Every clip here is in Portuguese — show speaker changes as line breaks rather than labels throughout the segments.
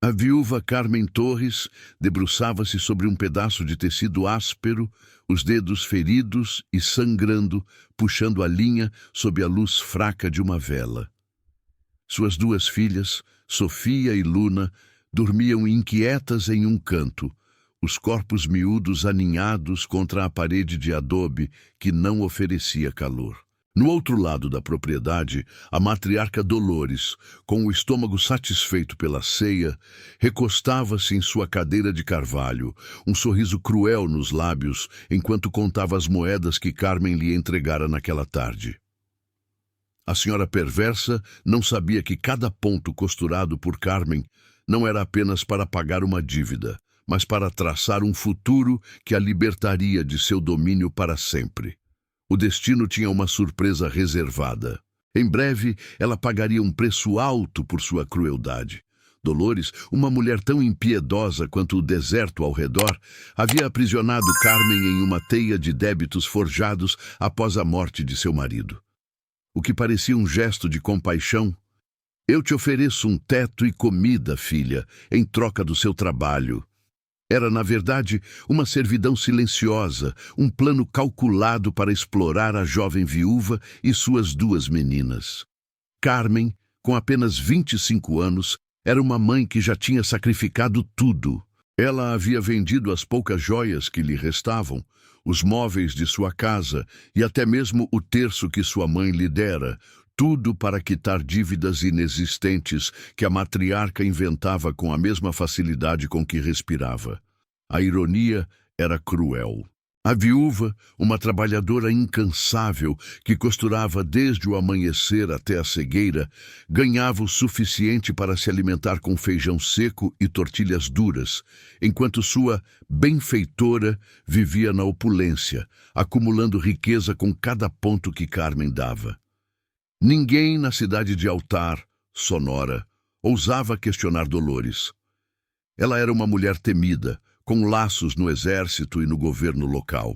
A viúva Carmen Torres debruçava-se sobre um pedaço de tecido áspero, os dedos feridos e sangrando, puxando a linha sob a luz fraca de uma vela. Suas duas filhas, Sofia e Luna, dormiam inquietas em um canto, os corpos miúdos aninhados contra a parede de adobe que não oferecia calor. No outro lado da propriedade, a matriarca Dolores, com o estômago satisfeito pela ceia, recostava-se em sua cadeira de carvalho, um sorriso cruel nos lábios, enquanto contava as moedas que Carmen lhe entregara naquela tarde. A senhora perversa não sabia que cada ponto costurado por Carmen não era apenas para pagar uma dívida, mas para traçar um futuro que a libertaria de seu domínio para sempre. O destino tinha uma surpresa reservada. Em breve, ela pagaria um preço alto por sua crueldade. Dolores, uma mulher tão impiedosa quanto o deserto ao redor, havia aprisionado Carmen em uma teia de débitos forjados após a morte de seu marido. O que parecia um gesto de compaixão. Eu te ofereço um teto e comida, filha, em troca do seu trabalho. Era, na verdade, uma servidão silenciosa, um plano calculado para explorar a jovem viúva e suas duas meninas. Carmen, com apenas 25 anos, era uma mãe que já tinha sacrificado tudo. Ela havia vendido as poucas joias que lhe restavam, os móveis de sua casa e até mesmo o terço que sua mãe lhe dera, tudo para quitar dívidas inexistentes que a matriarca inventava com a mesma facilidade com que respirava. A ironia era cruel. A viúva, uma trabalhadora incansável que costurava desde o amanhecer até a cegueira, ganhava o suficiente para se alimentar com feijão seco e tortilhas duras, enquanto sua benfeitora vivia na opulência, acumulando riqueza com cada ponto que Carmen dava. Ninguém na cidade de Altar, Sonora, ousava questionar Dolores. Ela era uma mulher temida, com laços no exército e no governo local.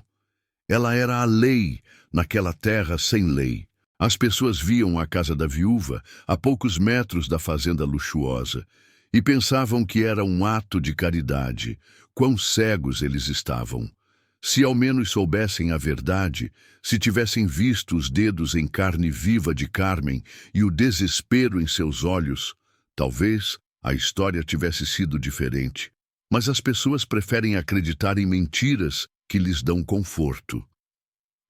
Ela era a lei naquela terra sem lei. As pessoas viam a casa da viúva a poucos metros da fazenda luxuosa e pensavam que era um ato de caridade. Quão cegos eles estavam! Se ao menos soubessem a verdade, se tivessem visto os dedos em carne viva de Carmen e o desespero em seus olhos, talvez a história tivesse sido diferente. Mas as pessoas preferem acreditar em mentiras que lhes dão conforto.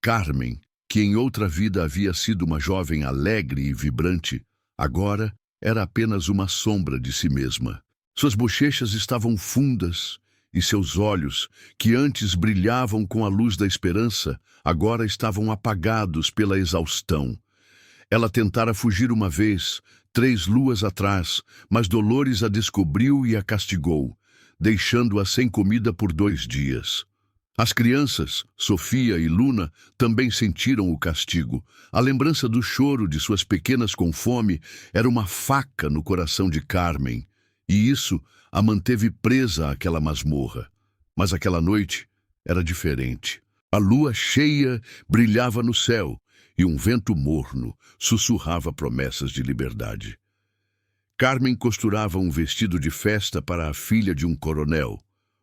Carmen, que em outra vida havia sido uma jovem alegre e vibrante, agora era apenas uma sombra de si mesma. Suas bochechas estavam fundas, e seus olhos, que antes brilhavam com a luz da esperança, agora estavam apagados pela exaustão. Ela tentara fugir uma vez, 3 luas atrás, mas Dolores a descobriu e a castigou, deixando-a sem comida por 2 dias. As crianças, Sofia e Luna, também sentiram o castigo. A lembrança do choro de suas pequenas com fome era uma faca no coração de Carmen, e isso a manteve presa àquela masmorra. Mas aquela noite era diferente. A lua cheia brilhava no céu e um vento morno sussurrava promessas de liberdade. Carmen costurava um vestido de festa para a filha de um coronel,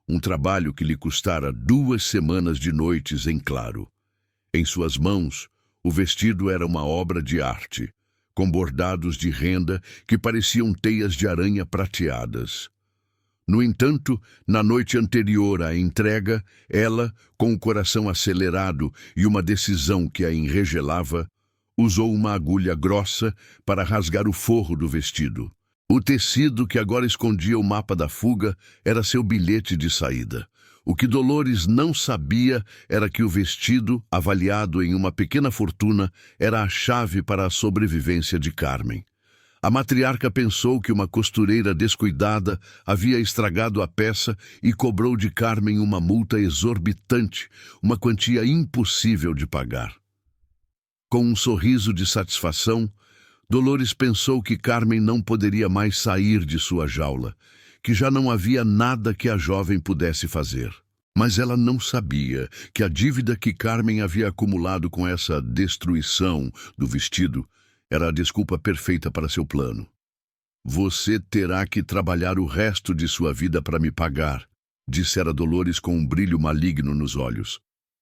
um trabalho que lhe custara 2 semanas de noites em claro. Em suas mãos, o vestido era uma obra de arte, com bordados de renda que pareciam teias de aranha prateadas. No entanto, na noite anterior à entrega, ela, com o coração acelerado e uma decisão que a enregelava, usou uma agulha grossa para rasgar o forro do vestido. O tecido que agora escondia o mapa da fuga era seu bilhete de saída. O que Dolores não sabia era que o vestido, avaliado em uma pequena fortuna, era a chave para a sobrevivência de Carmen. A matriarca pensou que uma costureira descuidada havia estragado a peça e cobrou de Carmen uma multa exorbitante, uma quantia impossível de pagar. Com um sorriso de satisfação, Dolores pensou que Carmen não poderia mais sair de sua jaula, que já não havia nada que a jovem pudesse fazer. Mas ela não sabia que a dívida que Carmen havia acumulado com essa destruição do vestido era a desculpa perfeita para seu plano. Você terá que trabalhar o resto de sua vida para me pagar, dissera Dolores com um brilho maligno nos olhos.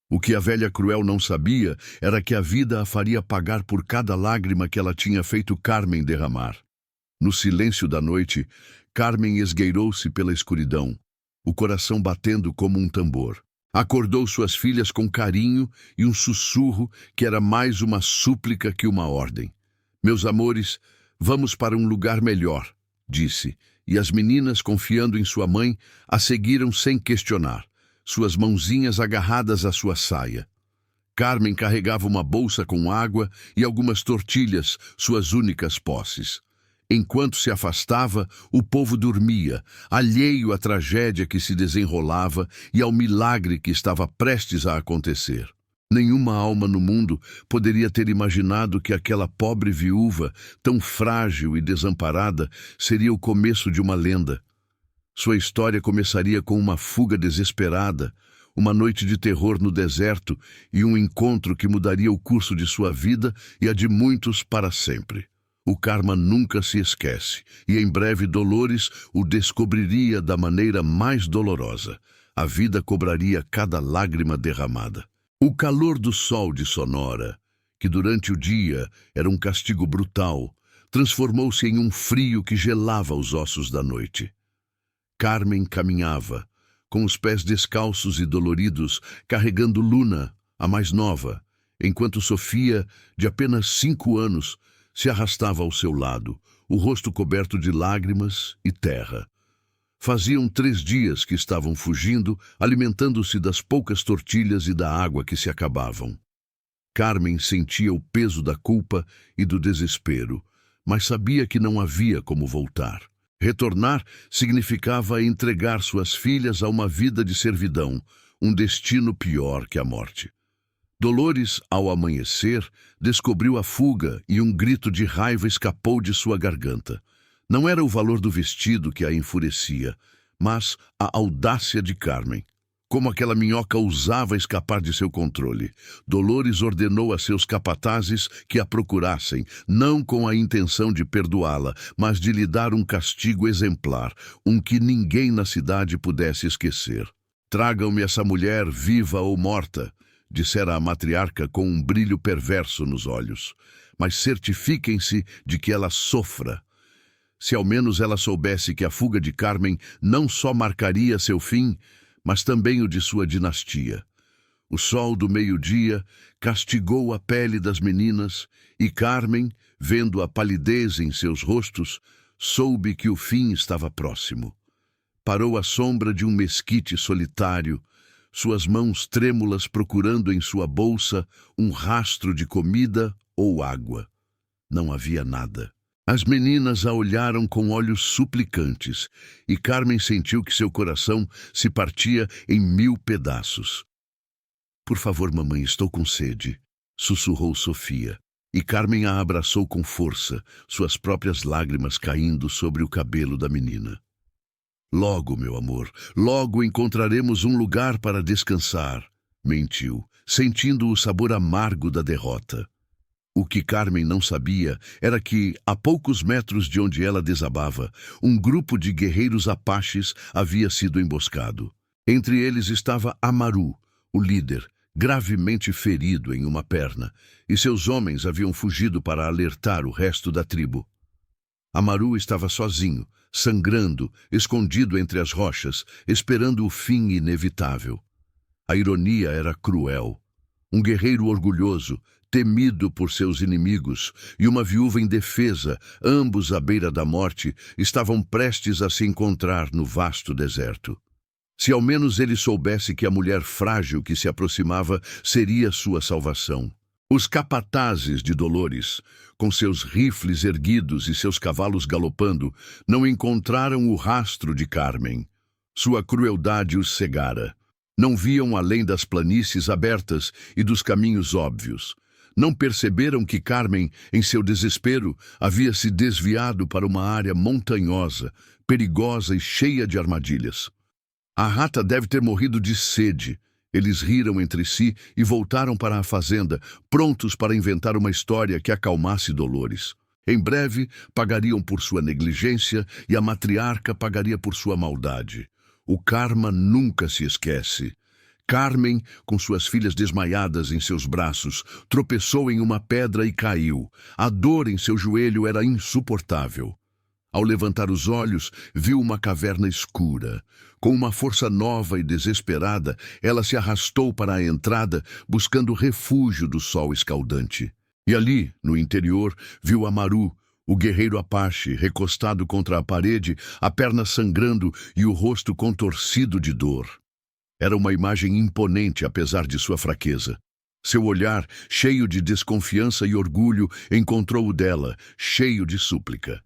O que a velha cruel não sabia era que a vida a faria pagar por cada lágrima que ela tinha feito Carmen derramar. No silêncio da noite, Carmen esgueirou-se pela escuridão, o coração batendo como um tambor. Acordou suas filhas com carinho e um sussurro que era mais uma súplica que uma ordem. Meus amores, vamos para um lugar melhor, disse, e as meninas, confiando em sua mãe, a seguiram sem questionar, suas mãozinhas agarradas à sua saia. Carmen carregava uma bolsa com água e algumas tortilhas, suas únicas posses. Enquanto se afastava, o povo dormia, alheio à tragédia que se desenrolava e ao milagre que estava prestes a acontecer. Nenhuma alma no mundo poderia ter imaginado que aquela pobre viúva, tão frágil e desamparada, seria o começo de uma lenda. Sua história começaria com uma fuga desesperada, uma noite de terror no deserto e um encontro que mudaria o curso de sua vida e a de muitos para sempre. O karma nunca se esquece, e em breve Dolores o descobriria da maneira mais dolorosa. A vida cobraria cada lágrima derramada. O calor do sol de Sonora, que durante o dia era um castigo brutal, transformou-se em um frio que gelava os ossos da noite. Carmen caminhava, com os pés descalços e doloridos, carregando Luna, a mais nova, enquanto Sofia, de apenas 5 anos, se arrastava ao seu lado, o rosto coberto de lágrimas e terra. Faziam 3 dias que estavam fugindo, alimentando-se das poucas tortilhas e da água que se acabavam. Carmen sentia o peso da culpa e do desespero, mas sabia que não havia como voltar. Retornar significava entregar suas filhas a uma vida de servidão, um destino pior que a morte. Dolores, ao amanhecer, descobriu a fuga e um grito de raiva escapou de sua garganta. Não era o valor do vestido que a enfurecia, mas a audácia de Carmen. Como aquela minhoca ousava escapar de seu controle, Dolores ordenou a seus capatazes que a procurassem, não com a intenção de perdoá-la, mas de lhe dar um castigo exemplar, um que ninguém na cidade pudesse esquecer. Tragam-me essa mulher, viva ou morta, dissera a matriarca com um brilho perverso nos olhos, mas certifiquem-se de que ela sofra. Se ao menos ela soubesse que a fuga de Carmen não só marcaria seu fim, mas também o de sua dinastia. O sol do meio-dia castigou a pele das meninas e Carmen, vendo a palidez em seus rostos, soube que o fim estava próximo. Parou à sombra de um mesquite solitário, suas mãos trêmulas procurando em sua bolsa um rastro de comida ou água. Não havia nada. As meninas a olharam com olhos suplicantes, e Carmen sentiu que seu coração se partia em 1000 pedaços. Por favor, mamãe, estou com sede, sussurrou Sofia, e Carmen a abraçou com força, suas próprias lágrimas caindo sobre o cabelo da menina. Logo, meu amor, logo encontraremos um lugar para descansar, mentiu, sentindo o sabor amargo da derrota. O que Carmen não sabia era que, a poucos metros de onde ela desabava, um grupo de guerreiros apaches havia sido emboscado. Entre eles estava Amaru, o líder, gravemente ferido em uma perna, e seus homens haviam fugido para alertar o resto da tribo. Amaru estava sozinho, sangrando, escondido entre as rochas, esperando o fim inevitável. A ironia era cruel. Um guerreiro orgulhoso, temido por seus inimigos, e uma viúva indefesa, ambos à beira da morte, estavam prestes a se encontrar no vasto deserto. Se ao menos ele soubesse que a mulher frágil que se aproximava seria sua salvação. Os capatazes de Dolores, com seus rifles erguidos e seus cavalos galopando, não encontraram o rastro de Carmen. Sua crueldade os cegara. Não viam além das planícies abertas e dos caminhos óbvios. Não perceberam que Carmen, em seu desespero, havia se desviado para uma área montanhosa, perigosa e cheia de armadilhas. A rata deve ter morrido de sede. Eles riram entre si e voltaram para a fazenda, prontos para inventar uma história que acalmasse Dolores. Em breve, pagariam por sua negligência e a matriarca pagaria por sua maldade. O karma nunca se esquece. Carmen, com suas filhas desmaiadas em seus braços, tropeçou em uma pedra e caiu. A dor em seu joelho era insuportável. Ao levantar os olhos, viu uma caverna escura. Com uma força nova e desesperada, ela se arrastou para a entrada, buscando refúgio do sol escaldante. E ali, no interior, viu Amaru, o guerreiro Apache, recostado contra a parede, a perna sangrando e o rosto contorcido de dor. Era uma imagem imponente, apesar de sua fraqueza. Seu olhar, cheio de desconfiança e orgulho, encontrou o dela, cheio de súplica.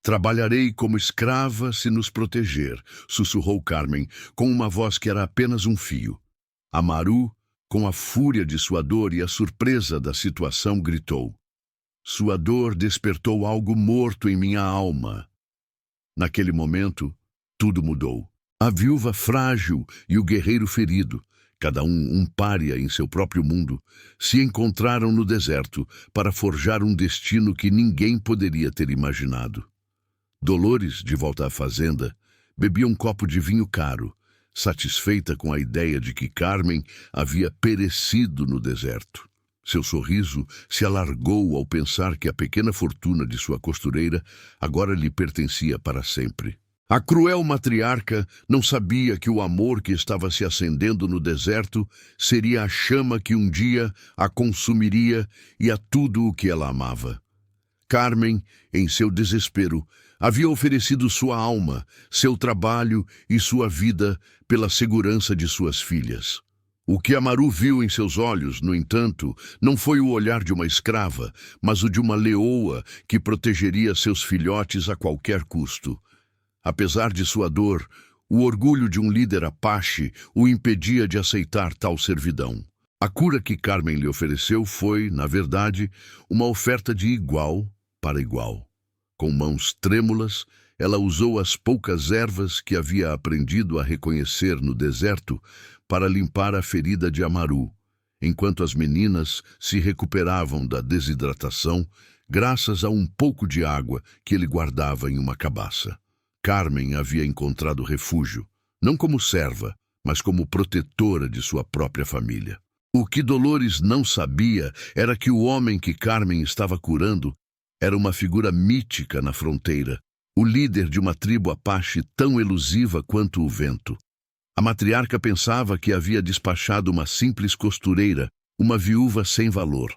"Trabalharei como escrava se nos proteger", sussurrou Carmen, com uma voz que era apenas um fio. Amaru, com a fúria de sua dor e a surpresa da situação, gritou: "Sua dor despertou algo morto em minha alma." Naquele momento, tudo mudou. A viúva frágil e o guerreiro ferido, cada um pária em seu próprio mundo, se encontraram no deserto para forjar um destino que ninguém poderia ter imaginado. Dolores, de volta à fazenda, bebia um copo de vinho caro, satisfeita com a ideia de que Carmen havia perecido no deserto. Seu sorriso se alargou ao pensar que a pequena fortuna de sua costureira agora lhe pertencia para sempre. A cruel matriarca não sabia que o amor que estava se acendendo no deserto seria a chama que um dia a consumiria e a tudo o que ela amava. Carmen, em seu desespero, havia oferecido sua alma, seu trabalho e sua vida pela segurança de suas filhas. O que Amaru viu em seus olhos, no entanto, não foi o olhar de uma escrava, mas o de uma leoa que protegeria seus filhotes a qualquer custo. Apesar de sua dor, o orgulho de um líder Apache o impedia de aceitar tal servidão. A cura que Carmen lhe ofereceu foi, na verdade, uma oferta de igual para igual. Com mãos trêmulas, ela usou as poucas ervas que havia aprendido a reconhecer no deserto para limpar a ferida de Amaru, enquanto as meninas se recuperavam da desidratação graças a um pouco de água que ele guardava em uma cabaça. Carmen havia encontrado refúgio, não como serva, mas como protetora de sua própria família. O que Dolores não sabia era que o homem que Carmen estava curando era uma figura mítica na fronteira, o líder de uma tribo Apache tão elusiva quanto o vento. A matriarca pensava que havia despachado uma simples costureira, uma viúva sem valor.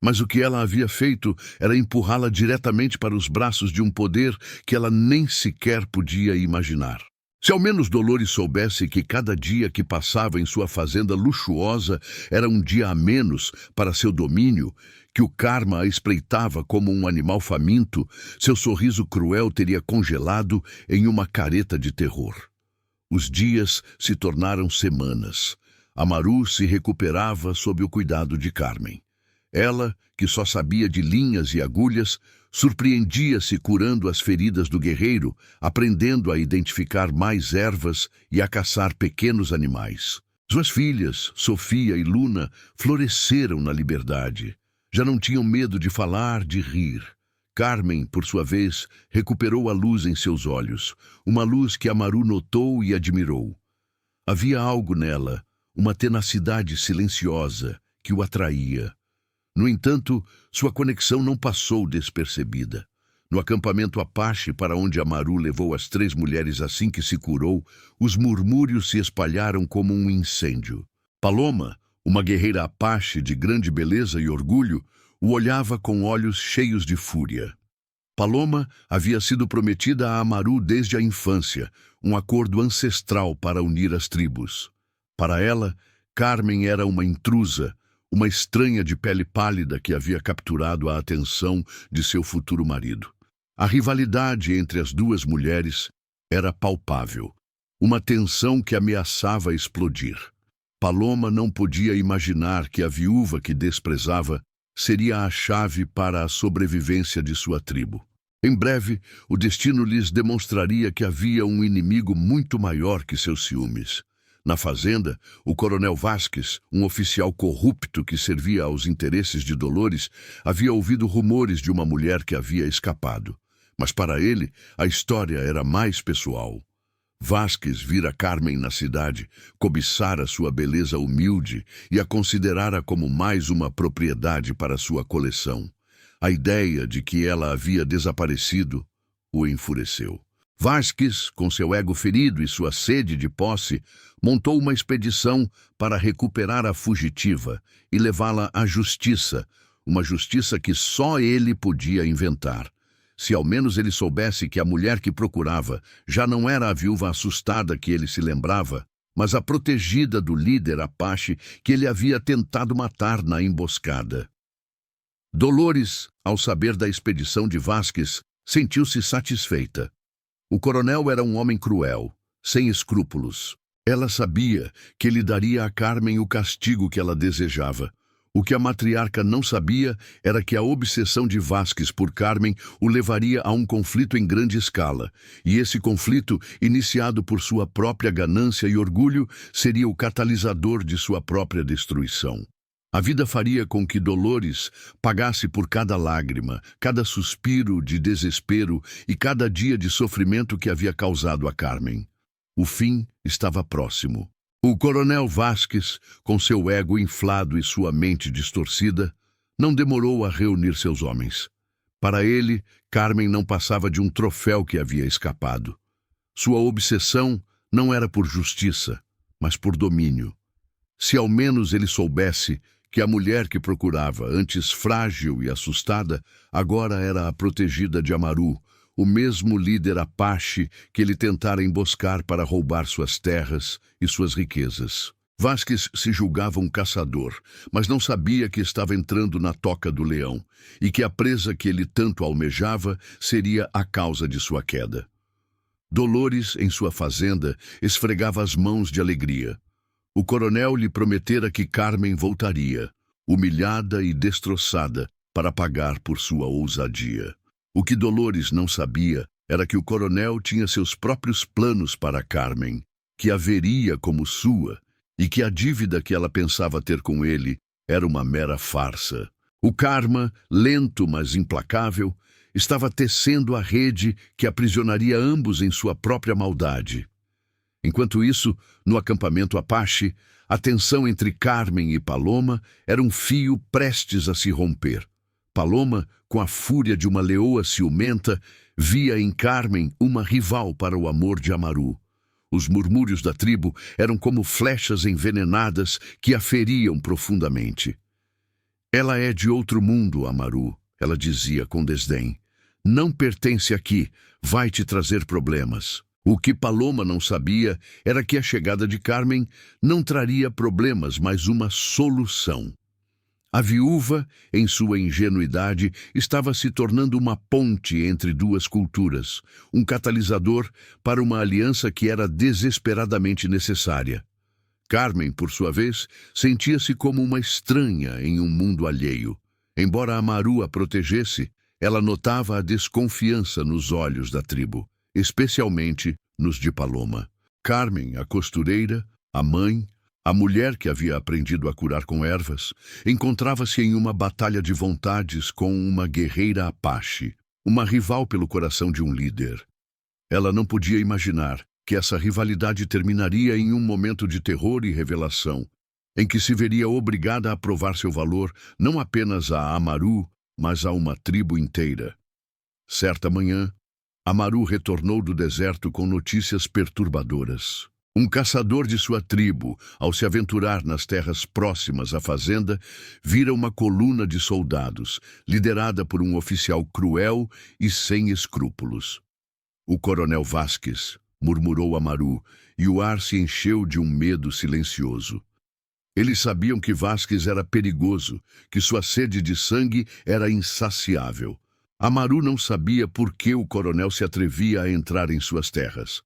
Mas o que ela havia feito era empurrá-la diretamente para os braços de um poder que ela nem sequer podia imaginar. Se ao menos Dolores soubesse que cada dia que passava em sua fazenda luxuosa era um dia a menos para seu domínio, que o karma a espreitava como um animal faminto, seu sorriso cruel teria congelado em uma careta de terror. Os dias se tornaram semanas. Amaru se recuperava sob o cuidado de Carmen. Ela, que só sabia de linhas e agulhas, surpreendia-se curando as feridas do guerreiro, aprendendo a identificar mais ervas e a caçar pequenos animais. Suas filhas, Sofia e Luna, floresceram na liberdade. Já não tinham medo de falar, de rir. Carmen, por sua vez, recuperou a luz em seus olhos, uma luz que Amaru notou e admirou. Havia algo nela, uma tenacidade silenciosa, que o atraía. No entanto, sua conexão não passou despercebida. No acampamento Apache, para onde Amaru levou as 3 mulheres assim que se curou, os murmúrios se espalharam como um incêndio. Paloma, uma guerreira Apache de grande beleza e orgulho, o olhava com olhos cheios de fúria. Paloma havia sido prometida a Amaru desde a infância, um acordo ancestral para unir as tribos. Para ela, Carmen era uma intrusa, uma estranha de pele pálida que havia capturado a atenção de seu futuro marido. A rivalidade entre as duas mulheres era palpável, uma tensão que ameaçava explodir. Paloma não podia imaginar que a viúva que desprezava seria a chave para a sobrevivência de sua tribo. Em breve, o destino lhes demonstraria que havia um inimigo muito maior que seus ciúmes. Na fazenda, o coronel Vasques, um oficial corrupto que servia aos interesses de Dolores, havia ouvido rumores de uma mulher que havia escapado. Mas para ele, a história era mais pessoal. Vasques vira Carmen na cidade, cobiçara sua beleza humilde e a considerara como mais uma propriedade para sua coleção. A ideia de que ela havia desaparecido o enfureceu. Vasques, com seu ego ferido e sua sede de posse, montou uma expedição para recuperar a fugitiva e levá-la à justiça, uma justiça que só ele podia inventar. Se ao menos ele soubesse que a mulher que procurava já não era a viúva assustada que ele se lembrava, mas a protegida do líder Apache que ele havia tentado matar na emboscada. Dolores, ao saber da expedição de Vasques, sentiu-se satisfeita. O coronel era um homem cruel, sem escrúpulos. Ela sabia que ele daria a Carmen o castigo que ela desejava. O que a matriarca não sabia era que a obsessão de Vasques por Carmen o levaria a um conflito em grande escala, e esse conflito, iniciado por sua própria ganância e orgulho, seria o catalisador de sua própria destruição. A vida faria com que Dolores pagasse por cada lágrima, cada suspiro de desespero e cada dia de sofrimento que havia causado a Carmen. O fim estava próximo. O coronel Vasques, com seu ego inflado e sua mente distorcida, não demorou a reunir seus homens. Para ele, Carmen não passava de um troféu que havia escapado. Sua obsessão não era por justiça, mas por domínio. Se ao menos ele soubesse que a mulher que procurava, antes frágil e assustada, agora era a protegida de Amaru, o mesmo líder Apache que ele tentara emboscar para roubar suas terras e suas riquezas. Vasques se julgava um caçador, mas não sabia que estava entrando na toca do leão e que a presa que ele tanto almejava seria a causa de sua queda. Dolores, em sua fazenda, esfregava as mãos de alegria. O coronel lhe prometera que Carmen voltaria, humilhada e destroçada, para pagar por sua ousadia. O que Dolores não sabia era que o coronel tinha seus próprios planos para Carmen, que a veria como sua, e que a dívida que ela pensava ter com ele era uma mera farsa. O karma, lento mas implacável, estava tecendo a rede que aprisionaria ambos em sua própria maldade. Enquanto isso, no acampamento Apache, a tensão entre Carmen e Paloma era um fio prestes a se romper. Paloma, com a fúria de uma leoa ciumenta, via em Carmen uma rival para o amor de Amaru. Os murmúrios da tribo eram como flechas envenenadas que a feriam profundamente. Ela é de outro mundo, Amaru, ela dizia com desdém. Não pertence aqui, vai te trazer problemas. O que Paloma não sabia era que a chegada de Carmen não traria problemas, mas uma solução. A viúva, em sua ingenuidade, estava se tornando uma ponte entre duas culturas, um catalisador para uma aliança que era desesperadamente necessária. Carmen, por sua vez, sentia-se como uma estranha em um mundo alheio. Embora Amaru a protegesse, ela notava a desconfiança nos olhos da tribo, especialmente nos de Paloma. Carmen, a costureira, a mãe, a mulher que havia aprendido a curar com ervas, encontrava-se em uma batalha de vontades com uma guerreira Apache, uma rival pelo coração de um líder. Ela não podia imaginar que essa rivalidade terminaria em um momento de terror e revelação, em que se veria obrigada a provar seu valor não apenas a Amaru, mas a uma tribo inteira. Certa manhã, Amaru retornou do deserto com notícias perturbadoras. Um caçador de sua tribo, ao se aventurar nas terras próximas à fazenda, vira uma coluna de soldados, liderada por um oficial cruel e sem escrúpulos. O coronel Vasques, murmurou Amaru, e o ar se encheu de um medo silencioso. Eles sabiam que Vasques era perigoso, que sua sede de sangue era insaciável. Amaru não sabia por que o coronel se atrevia a entrar em suas terras.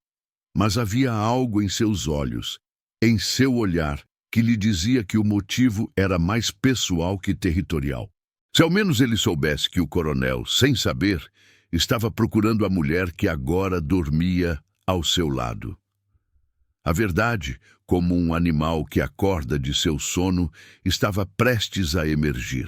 Mas havia algo em seus olhos, em seu olhar, que lhe dizia que o motivo era mais pessoal que territorial. Se ao menos ele soubesse que o coronel, sem saber, estava procurando a mulher que agora dormia ao seu lado. A verdade, como um animal que acorda de seu sono, estava prestes a emergir.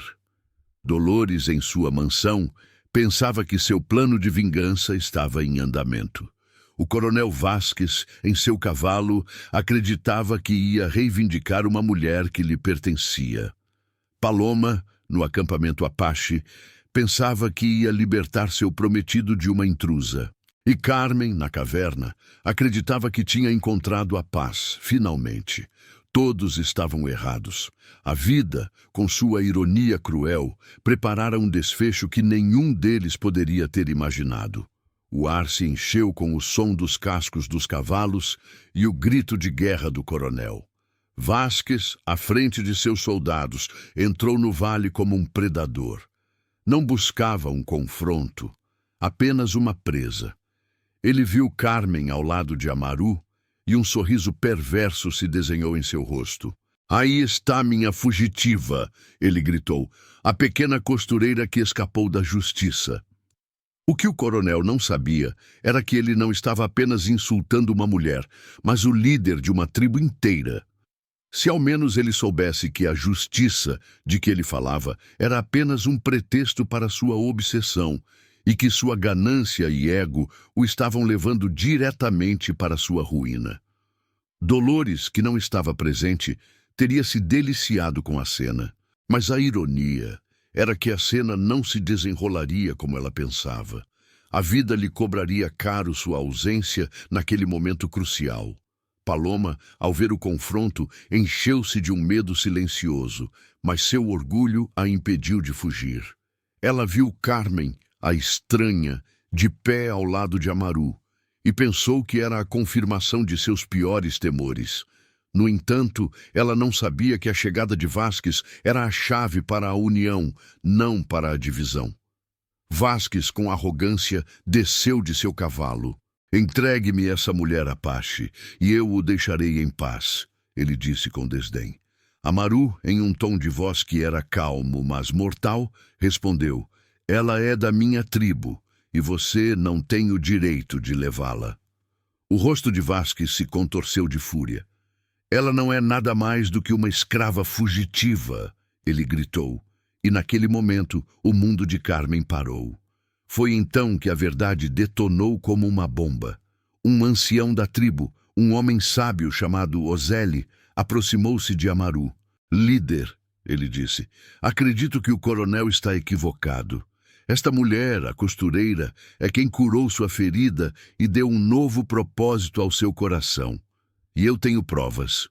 Dolores, em sua mansão, pensava que seu plano de vingança estava em andamento. O coronel Vasques, em seu cavalo, acreditava que ia reivindicar uma mulher que lhe pertencia. Paloma, no acampamento Apache, pensava que ia libertar seu prometido de uma intrusa. E Carmen, na caverna, acreditava que tinha encontrado a paz, finalmente. Todos estavam errados. A vida, com sua ironia cruel, preparara um desfecho que nenhum deles poderia ter imaginado. O ar se encheu com o som dos cascos dos cavalos e o grito de guerra do coronel. Vasques, à frente de seus soldados, entrou no vale como um predador. Não buscava um confronto, apenas uma presa. Ele viu Carmen ao lado de Amaru e um sorriso perverso se desenhou em seu rosto. "Aí está minha fugitiva", ele gritou, "a pequena costureira que escapou da justiça." O que o coronel não sabia era que ele não estava apenas insultando uma mulher, mas o líder de uma tribo inteira. Se ao menos ele soubesse que a justiça de que ele falava era apenas um pretexto para sua obsessão, e que sua ganância e ego o estavam levando diretamente para sua ruína. Dolores, que não estava presente, teria se deliciado com a cena, mas a ironia era que a cena não se desenrolaria como ela pensava. A vida lhe cobraria caro sua ausência naquele momento crucial. Paloma, ao ver o confronto, encheu-se de um medo silencioso, mas seu orgulho a impediu de fugir. Ela viu Carmen, a estranha, de pé ao lado de Amaru, e pensou que era a confirmação de seus piores temores. No entanto, ela não sabia que a chegada de Vasques era a chave para a união, não para a divisão. Vasques, com arrogância, desceu de seu cavalo. "Entregue-me essa mulher, Apache, e eu o deixarei em paz", ele disse com desdém. Amaru, em um tom de voz que era calmo, mas mortal, respondeu: "Ela é da minha tribo, e você não tem o direito de levá-la." O rosto de Vasques se contorceu de fúria. "Ela não é nada mais do que uma escrava fugitiva", ele gritou. E naquele momento, o mundo de Carmen parou. Foi então que a verdade detonou como uma bomba. Um ancião da tribo, um homem sábio chamado Ozeli, aproximou-se de Amaru. "Líder", ele disse, "acredito que o coronel está equivocado. Esta mulher, a costureira, é quem curou sua ferida e deu um novo propósito ao seu coração. E eu tenho provas."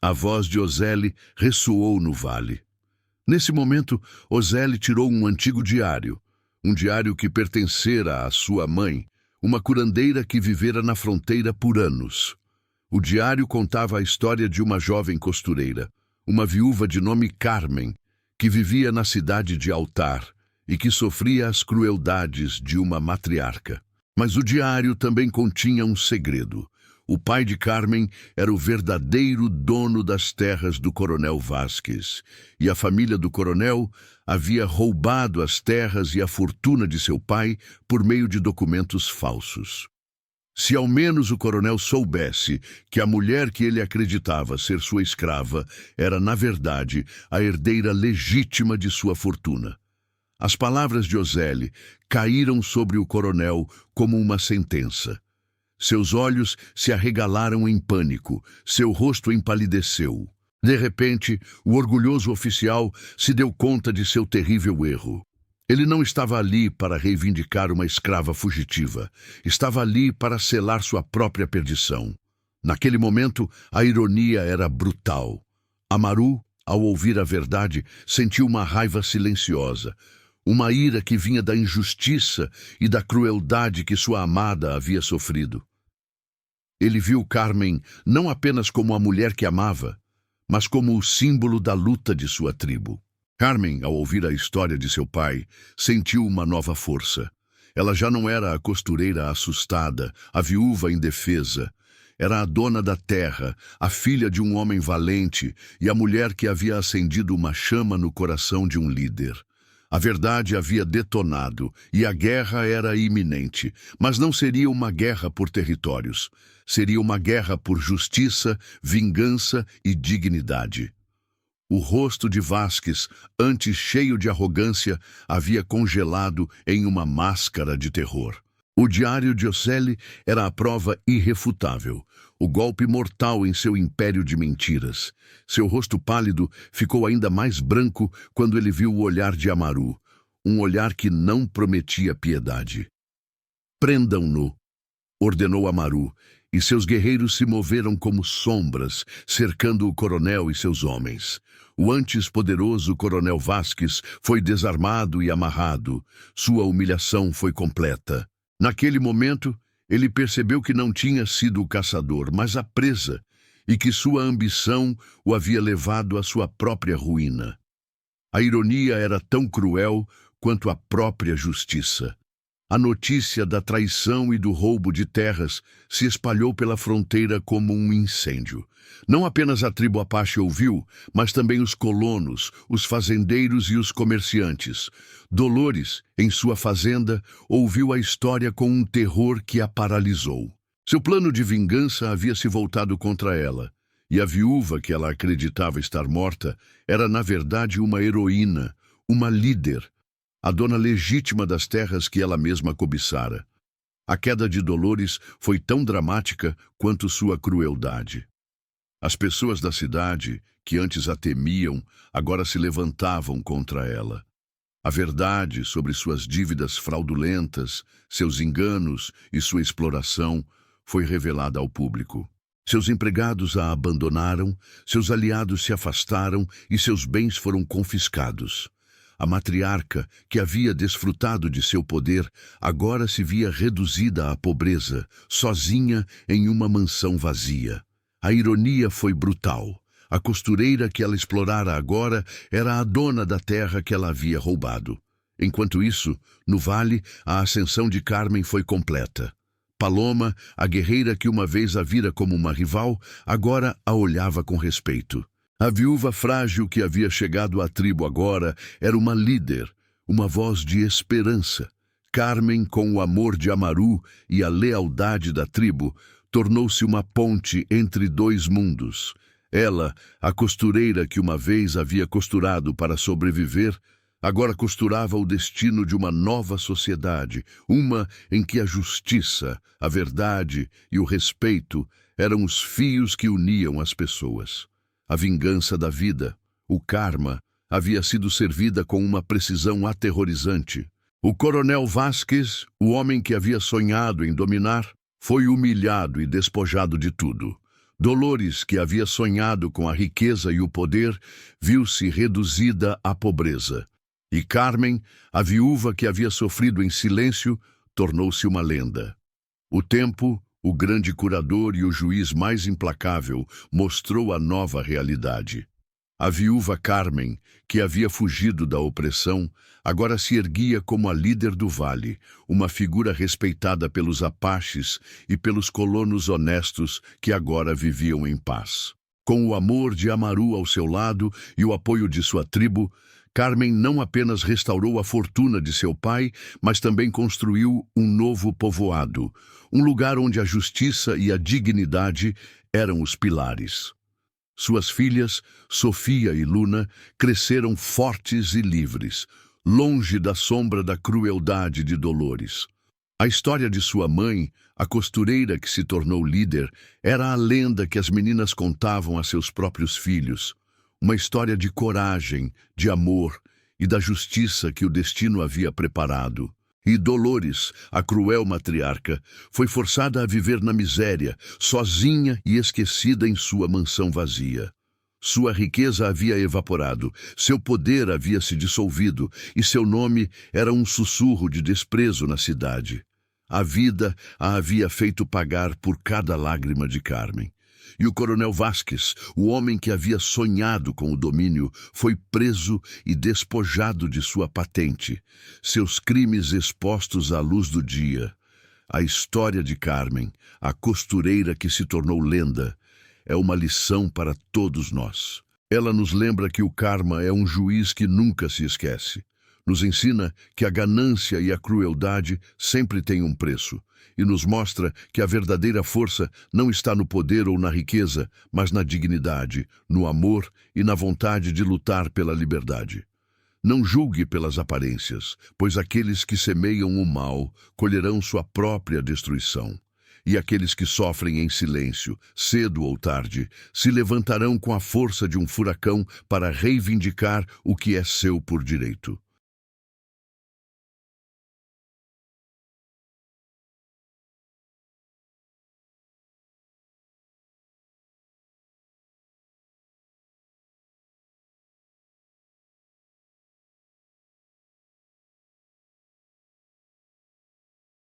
A voz de Ozeli ressoou no vale. Nesse momento, Ozeli tirou um antigo diário, um diário que pertencera à sua mãe, uma curandeira que vivera na fronteira por anos. O diário contava a história de uma jovem costureira, uma viúva de nome Carmen, que vivia na cidade de Altar e que sofria as crueldades de uma matriarca. Mas o diário também continha um segredo. O pai de Carmen era o verdadeiro dono das terras do coronel Vasques, e a família do coronel havia roubado as terras e a fortuna de seu pai por meio de documentos falsos. Se ao menos o coronel soubesse que a mulher que ele acreditava ser sua escrava era, na verdade, a herdeira legítima de sua fortuna. As palavras de Ozeli caíram sobre o coronel como uma sentença. Seus olhos se arregalaram em pânico, seu rosto empalideceu. De repente, o orgulhoso oficial se deu conta de seu terrível erro. Ele não estava ali para reivindicar uma escrava fugitiva. Estava ali para selar sua própria perdição. Naquele momento, a ironia era brutal. Amaru, ao ouvir a verdade, sentiu uma raiva silenciosa. Uma ira que vinha da injustiça e da crueldade que sua amada havia sofrido. Ele viu Carmen não apenas como a mulher que amava, mas como o símbolo da luta de sua tribo. Carmen, ao ouvir a história de seu pai, sentiu uma nova força. Ela já não era a costureira assustada, a viúva indefesa. Era a dona da terra, a filha de um homem valente e a mulher que havia acendido uma chama no coração de um líder. A verdade havia detonado e a guerra era iminente, mas não seria uma guerra por territórios. Seria uma guerra por justiça, vingança e dignidade. O rosto de Vasquez, antes cheio de arrogância, havia congelado em uma máscara de terror. O diário de Ocelli era a prova irrefutável, o golpe mortal em seu império de mentiras. Seu rosto pálido ficou ainda mais branco quando ele viu o olhar de Amaru, um olhar que não prometia piedade. "Prendam-no", ordenou Amaru, e seus guerreiros se moveram como sombras, cercando o coronel e seus homens. O antes poderoso coronel Vasquez foi desarmado e amarrado. Sua humilhação foi completa. Naquele momento, ele percebeu que não tinha sido o caçador, mas a presa, e que sua ambição o havia levado à sua própria ruína. A ironia era tão cruel quanto a própria justiça. A notícia da traição e do roubo de terras se espalhou pela fronteira como um incêndio. Não apenas a tribo Apache ouviu, mas também os colonos, os fazendeiros e os comerciantes. Dolores, em sua fazenda, ouviu a história com um terror que a paralisou. Seu plano de vingança havia se voltado contra ela, e a viúva que ela acreditava estar morta era, na verdade, uma heroína, uma líder, a dona legítima das terras que ela mesma cobiçara. A queda de Dolores foi tão dramática quanto sua crueldade. As pessoas da cidade, que antes a temiam, agora se levantavam contra ela. A verdade sobre suas dívidas fraudulentas, seus enganos e sua exploração foi revelada ao público. Seus empregados a abandonaram, seus aliados se afastaram e seus bens foram confiscados. A matriarca, que havia desfrutado de seu poder, agora se via reduzida à pobreza, sozinha em uma mansão vazia. A ironia foi brutal. A costureira que ela explorara agora era a dona da terra que ela havia roubado. Enquanto isso, no vale, a ascensão de Carmen foi completa. Paloma, a guerreira que uma vez a vira como uma rival, agora a olhava com respeito. A viúva frágil que havia chegado à tribo agora era uma líder, uma voz de esperança. Carmen, com o amor de Amaru e a lealdade da tribo, tornou-se uma ponte entre dois mundos. Ela, a costureira que uma vez havia costurado para sobreviver, agora costurava o destino de uma nova sociedade, uma em que a justiça, a verdade e o respeito eram os fios que uniam as pessoas. A vingança da vida, o karma, havia sido servida com uma precisão aterrorizante. O coronel Vasquez, o homem que havia sonhado em dominar, foi humilhado e despojado de tudo. Dolores, que havia sonhado com a riqueza e o poder, viu-se reduzida à pobreza. E Carmen, a viúva que havia sofrido em silêncio, tornou-se uma lenda. O tempo, o grande curador e o juiz mais implacável, mostrou a nova realidade. A viúva Carmen, que havia fugido da opressão, agora se erguia como a líder do vale, uma figura respeitada pelos apaches e pelos colonos honestos que agora viviam em paz. Com o amor de Amaru ao seu lado e o apoio de sua tribo, Carmen não apenas restaurou a fortuna de seu pai, mas também construiu um novo povoado, um lugar onde a justiça e a dignidade eram os pilares. Suas filhas, Sofia e Luna, cresceram fortes e livres, longe da sombra da crueldade de Dolores. A história de sua mãe, a costureira que se tornou líder, era a lenda que as meninas contavam a seus próprios filhos. Uma história de coragem, de amor e da justiça que o destino havia preparado. E Dolores, a cruel matriarca, foi forçada a viver na miséria, sozinha e esquecida em sua mansão vazia. Sua riqueza havia evaporado, seu poder havia se dissolvido e seu nome era um sussurro de desprezo na cidade. A vida a havia feito pagar por cada lágrima de Carmen. E o coronel Vasquez, o homem que havia sonhado com o domínio, foi preso e despojado de sua patente, seus crimes expostos à luz do dia. A história de Carmen, a costureira que se tornou lenda, é uma lição para todos nós. Ela nos lembra que o karma é um juiz que nunca se esquece. Nos ensina que a ganância e a crueldade sempre têm um preço, e nos mostra que a verdadeira força não está no poder ou na riqueza, mas na dignidade, no amor e na vontade de lutar pela liberdade. Não julgue pelas aparências, pois aqueles que semeiam o mal colherão sua própria destruição. E aqueles que sofrem em silêncio, cedo ou tarde, se levantarão com a força de um furacão para reivindicar o que é seu por direito.